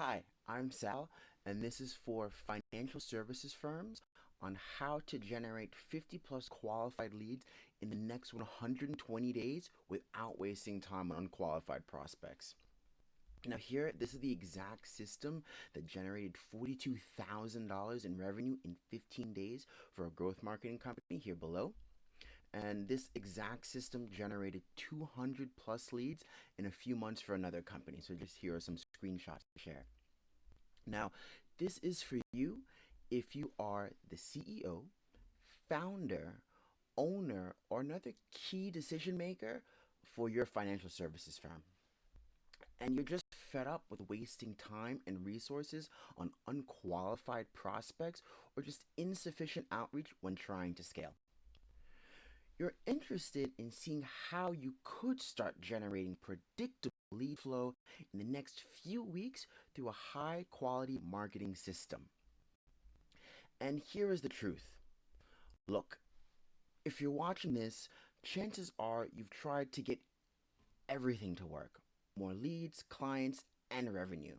Hi, I'm Sal, and this is for financial services firms on how to generate 50 plus qualified leads in the next 120 days without wasting time on unqualified prospects. Now, here, this is the exact system that generated $42,000 in revenue in 15 days for a growth marketing company here below. And this exact system generated 200 plus leads in a few months for another company. So, just here are some screenshots to share. Now, this is for you if you are the CEO, founder, owner, or another key decision maker for your financial services firm. And you're just fed up with wasting time and resources on unqualified prospects or just insufficient outreach when trying to scale. You're interested in seeing how you could start generating predictable lead flow in the next few weeks through a high quality marketing system. And here is the truth. Look, if you're watching this, chances are you've tried to get everything to work: more leads, clients, and revenue.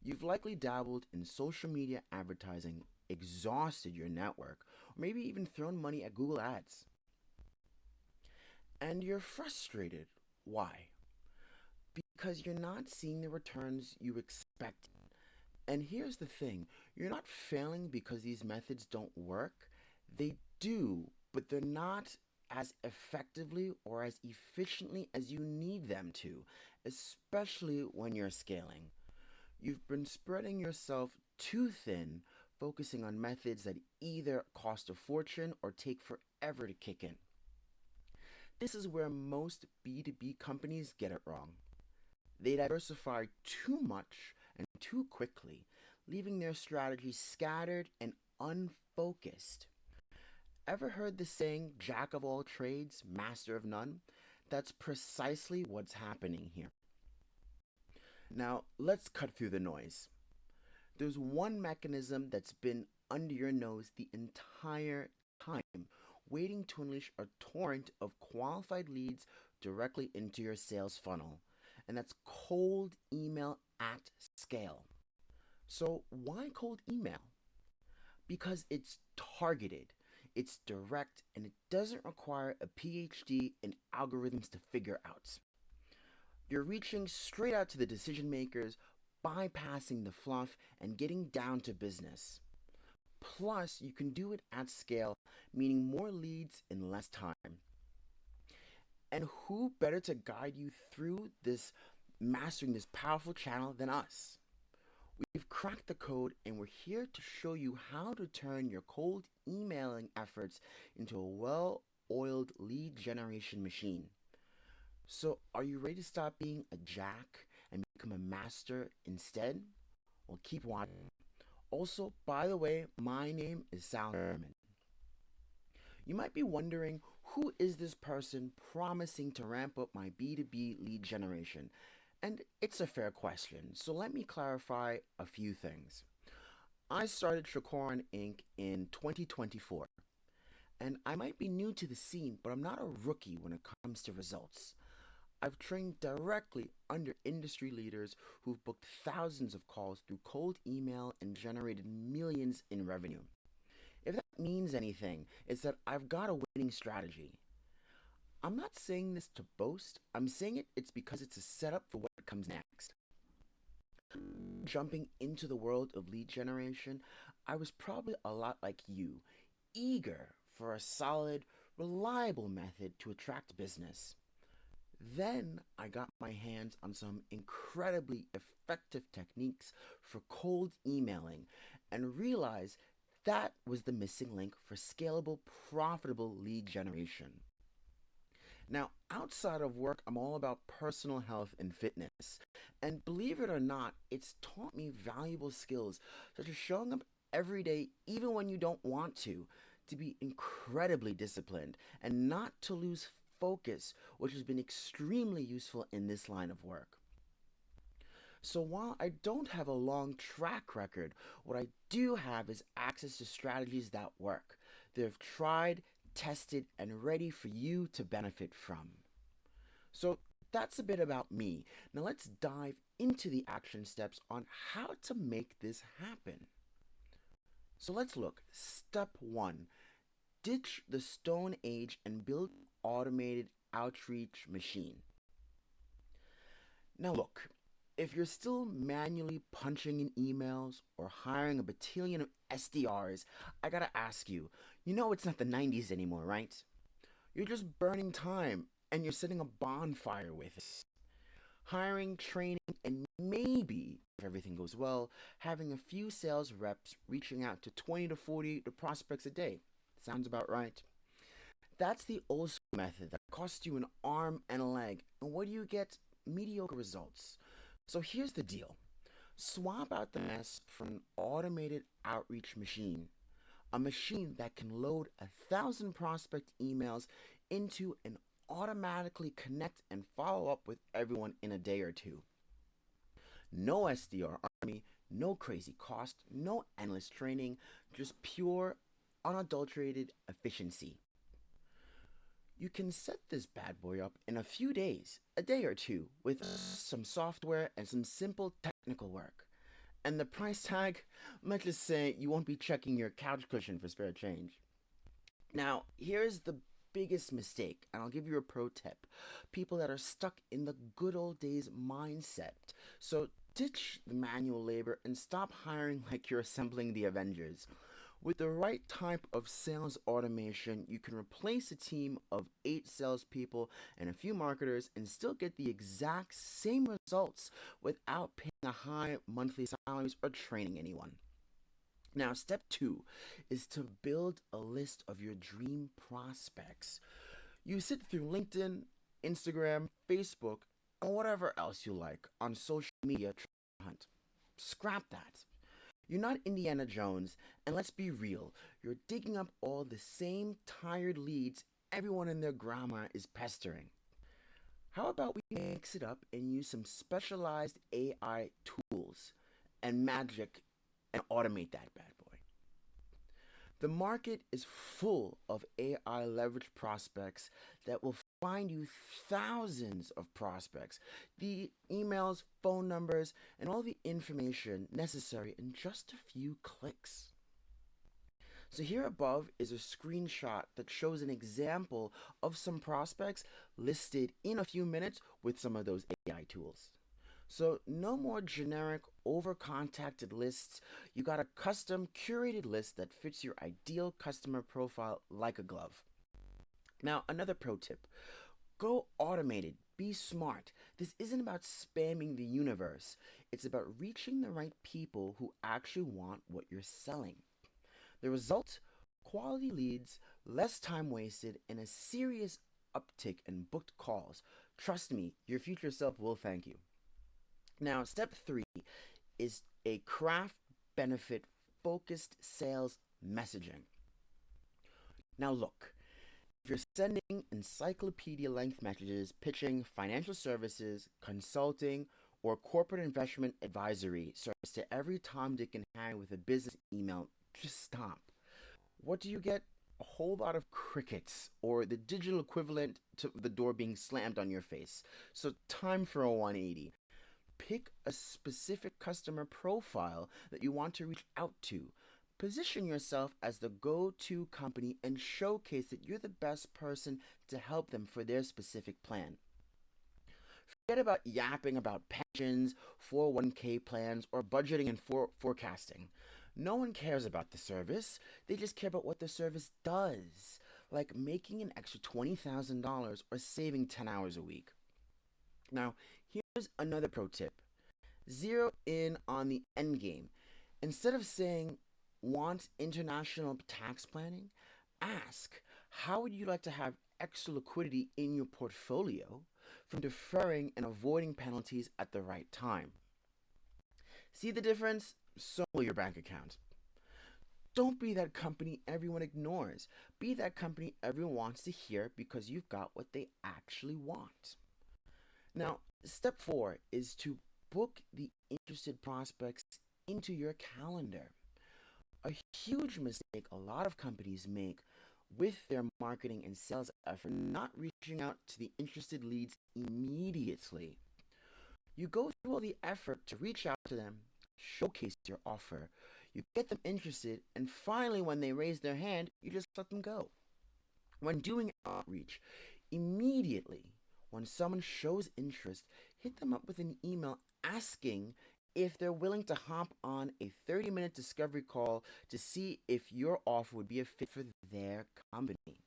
You've likely dabbled in social media advertising, exhausted your network, or maybe even thrown money at Google Ads. And you're frustrated. Why? Because you're not seeing the returns you expected. And here's the thing, you're not failing because these methods don't work. They do, but they're not as effectively or as efficiently as you need them to, especially when you're scaling. You've been spreading yourself too thin, focusing on methods that either cost a fortune or take forever to kick in. This is where most B2B companies get it wrong. They diversify too much and too quickly, leaving their strategy scattered and unfocused. Ever heard the saying, jack of all trades, master of none? That's precisely what's happening here. Now, let's cut through the noise. There's one mechanism that's been under your nose the entire time, waiting to unleash a torrent of qualified leads directly into your sales funnel, and that's cold email at scale. So, why cold email? Because it's targeted, it's direct, and it doesn't require a PhD in algorithms to figure out. You're reaching straight out to the decision makers, bypassing the fluff and getting down to business. Plus, you can do it at scale, meaning more leads in less time. And who better to guide you through this mastering this powerful channel than us? We've cracked the code and we're here to show you how to turn your cold emailing efforts into a well-oiled lead generation machine. So, are you ready to stop being a jack and become a master instead? Well, keep watching. Also, by the way, my name is Sal Herman. You might be wondering, who is this person promising to ramp up my B2B lead generation? And it's a fair question, so let me clarify a few things. I started Shercoron Inc. in 2024, and I might be new to the scene, but I'm not a rookie when it comes to results. I've trained directly under industry leaders who've booked thousands of calls through cold email and generated millions in revenue. If that means anything, it's that I've got a winning strategy. I'm not saying this to boast, I'm saying it's because it's a setup for what comes next. Jumping into the world of lead generation, I was probably a lot like you, eager for a solid, reliable method to attract business. Then I got my hands on some incredibly effective techniques for cold emailing and realized that was the missing link for scalable, profitable lead generation. Now, outside of work, I'm all about personal health and fitness. And believe it or not, it's taught me valuable skills such as showing up every day, even when you don't want to be incredibly disciplined and not to lose focus, which has been extremely useful in this line of work. So while I don't have a long track record, what I do have is access to strategies that work. They've tried, tested, and ready for you to benefit from. So that's a bit about me. Now let's dive into the action steps on how to make this happen. So let's look. Step 1, ditch the Stone Age and build an automated outreach machine. Now look, if you're still manually punching in emails or hiring a battalion of SDRs, I gotta ask you, you know it's not the 90s anymore, right? You're just burning time and you're setting a bonfire with it. Hiring, training, and maybe, if everything goes well, having a few sales reps reaching out to 20 to 40 to prospects a day. Sounds about right. That's the old school method that costs you an arm and a leg. And what do you get? Mediocre results. So here's the deal. Swap out the mess for an automated outreach machine. A machine that can load 1,000 prospect emails into and automatically connect and follow up with everyone in a day or two. No SDR army, no crazy cost, no endless training, just pure, unadulterated efficiency. You can set this bad boy up in a few days, a day or two, with some software and some simple technical work. And the price tag, let's just say you won't be checking your couch cushion for spare change. Now, here's the biggest mistake, and I'll give you a pro tip. People that are stuck in the good old days mindset. So ditch the manual labor and stop hiring like you're assembling the Avengers. With the right type of sales automation, you can replace a team of 8 salespeople and a few marketers and still get the exact same results without paying a high monthly salaries or training anyone. Now, step 2 is to build a list of your dream prospects. You sit through LinkedIn, Instagram, Facebook, and whatever else you like on social media hunt. Scrap that. You're not Indiana Jones, and let's be real, you're digging up all the same tired leads everyone and their grandma is pestering. How about we mix it up and use some specialized AI tools and magic and automate that bad boy? The market is full of AI leveraged prospects that will find you thousands of prospects, the emails, phone numbers, and all the information necessary in just a few clicks. So here above is a screenshot that shows an example of some prospects listed in a few minutes with some of those AI tools. So no more generic over-contacted lists. You got a custom curated list that fits your ideal customer profile like a glove. Now, another pro tip. Go automated. Be smart. This isn't about spamming the universe. It's about reaching the right people who actually want what you're selling. The result? Quality leads, less time wasted, and a serious uptick in booked calls. Trust me, your future self will thank you. Now, step 3 is a craft benefit focused sales messaging. Now, look, if you're sending encyclopedia length messages pitching financial services, consulting, or corporate investment advisory service to every Tom, Dick, and Harry with a business email, just stop. What do you get? A whole lot of crickets, or the digital equivalent to the door being slammed on your face. So, time for a 180. Pick a specific customer profile that you want to reach out to. Position yourself as the go-to company and showcase that you're the best person to help them for their specific plan. Forget about yapping about pensions, 401k plans, or budgeting and forecasting. No one cares about the service. They just care about what the service does, like making an extra $20,000 or saving 10 hours a week. Now, here's another pro tip. Zero in on the end game. Instead of saying, want international tax planning? Ask, how would you like to have extra liquidity in your portfolio from deferring and avoiding penalties at the right time? See the difference? So will your bank account. Don't be that company everyone ignores. Be that company everyone wants to hear because you've got what they actually want. Now, step 4 is to book the interested prospects into your calendar. A huge mistake a lot of companies make with their marketing and sales effort not reaching out to the interested leads immediately. You go through all the effort to reach out to them, showcase your offer, you get them interested, and finally, when they raise their hand, you just let them go. When doing outreach, immediately when someone shows interest, hit them up with an email asking if they're willing to hop on a 30-minute discovery call to see if your offer would be a fit for their company.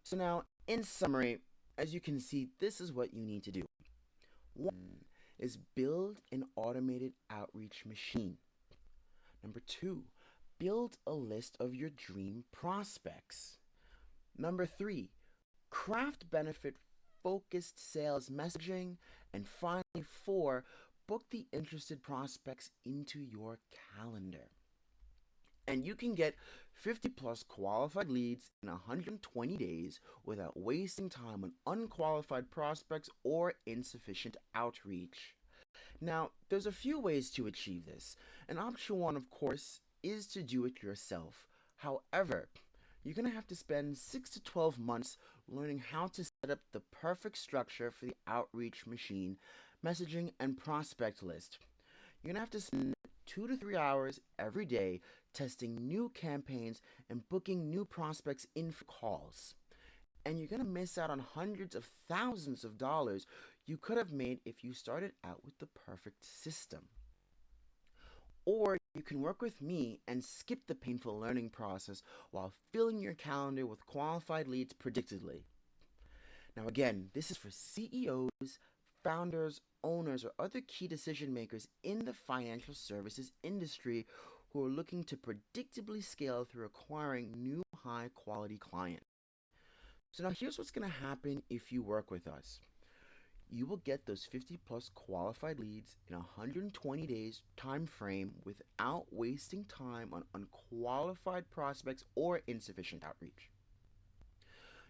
So now, in summary, as you can see, this is what you need to do. One is build an automated outreach machine. Number two, build a list of your dream prospects. Number three, craft benefit focused sales messaging. And finally, four, book the interested prospects into your calendar. And you can get 50 plus qualified leads in 120 days without wasting time on unqualified prospects or insufficient outreach. Now, there's a few ways to achieve this. And option one, of course, is to do it yourself. However, you're going to have to spend 6 to 12 months learning how to set up the perfect structure for the outreach machine, messaging, and prospect list. You're going to have to spend 2 to 3 hours every day testing new campaigns and booking new prospects in for calls. And you're going to miss out on hundreds of thousands of dollars you could have made if you started out with the perfect system. Or you can work with me and skip the painful learning process while filling your calendar with qualified leads predictably. Now, again, this is for CEOs, founders, owners, or other key decision makers in the financial services industry who are looking to predictably scale through acquiring new high quality clients. So now here's what's going to happen if you work with us. You will get those 50 plus qualified leads in 120 days time frame without wasting time on unqualified prospects or insufficient outreach.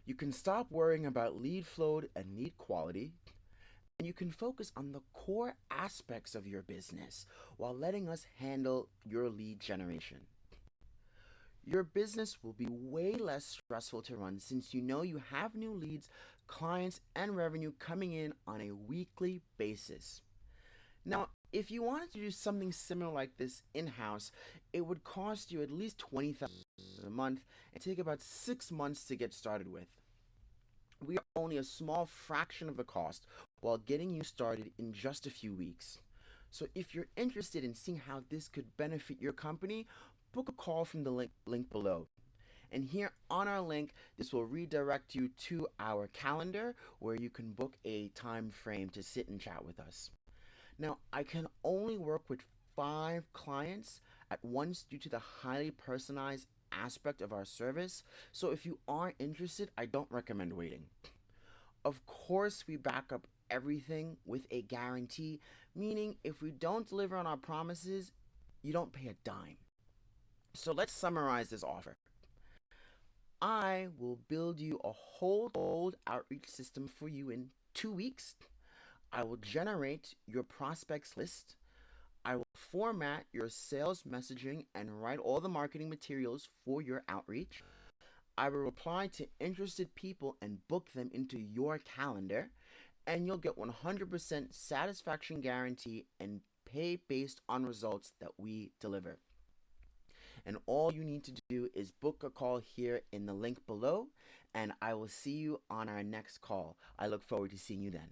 You can stop worrying about lead flow and lead quality, and you can focus on the core aspects of your business while letting us handle your lead generation. Your business will be way less stressful to run since you know you have new leads, clients, and revenue coming in on a weekly basis. Now, if you wanted to do something similar like this in-house, it would cost you at least $20,000 a month and take about 6 months to get started with. We are only a small fraction of the cost while getting you started in just a few weeks. So if you're interested in seeing how this could benefit your company, book a call from the link below. And here on our link, this will redirect you to our calendar where you can book a time frame to sit and chat with us. Now, I can only work with 5 clients at once due to the highly personalized aspect of our service. So if you are interested, I don't recommend waiting. Of course, we back up everything with a guarantee, meaning if we don't deliver on our promises, you don't pay a dime. So let's summarize this offer. I will build you a whole cold outreach system for you in 2 weeks. I will generate your prospects list. I will format your sales messaging and write all the marketing materials for your outreach. I will reply to interested people and book them into your calendar. And you'll get 100% satisfaction guarantee and pay based on results that we deliver. And all you need to do is book a call here in the link below, and I will see you on our next call. I look forward to seeing you then.